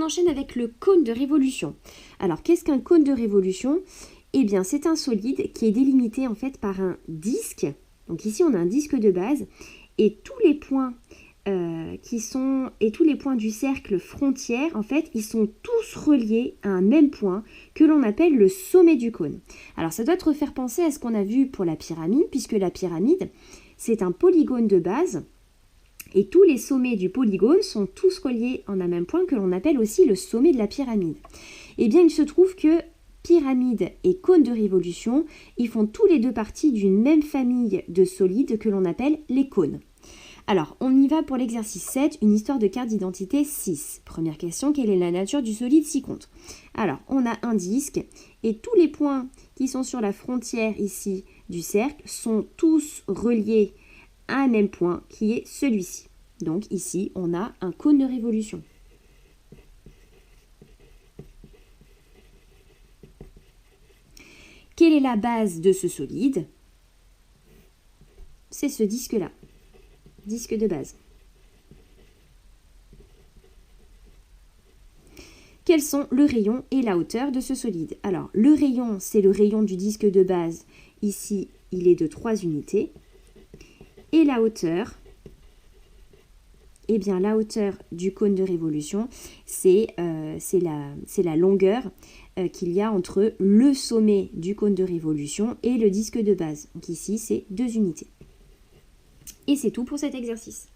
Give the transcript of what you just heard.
On enchaîne avec le cône de révolution. Alors, qu'est-ce qu'un cône de révolution? Eh bien, c'est un solide qui est délimité en fait par un disque. Donc ici, on a un disque de base et tous les points tous les points du cercle frontière, en fait, ils sont tous reliés à un même point que l'on appelle le sommet du cône. Alors, ça doit te refaire penser à ce qu'on a vu pour la pyramide, puisque la pyramide, c'est un polygone de base. Et tous les sommets du polygone sont tous reliés en un même point que l'on appelle aussi le sommet de la pyramide. Eh bien, il se trouve que pyramide et cône de révolution, ils font tous les deux partie d'une même famille de solides que l'on appelle les cônes. Alors, on y va pour l'exercice 7, une histoire de carte d'identité 6. Première question, quelle est la nature du solide ci-contre? Alors, on a un disque et tous les points qui sont sur la frontière ici du cercle sont tous reliés à un même point qui est celui-ci. Donc ici, on a un cône de révolution. Quelle est la base de ce solide? C'est ce disque-là, disque de base. Quels sont le rayon et la hauteur de ce solide? Alors, le rayon, c'est le rayon du disque de base. Ici, il est de 3 unités. Et la hauteur, eh bien la hauteur du cône de révolution, c'est la longueur qu'il y a entre le sommet du cône de révolution et le disque de base. Donc ici, c'est 2 unités. Et c'est tout pour cet exercice.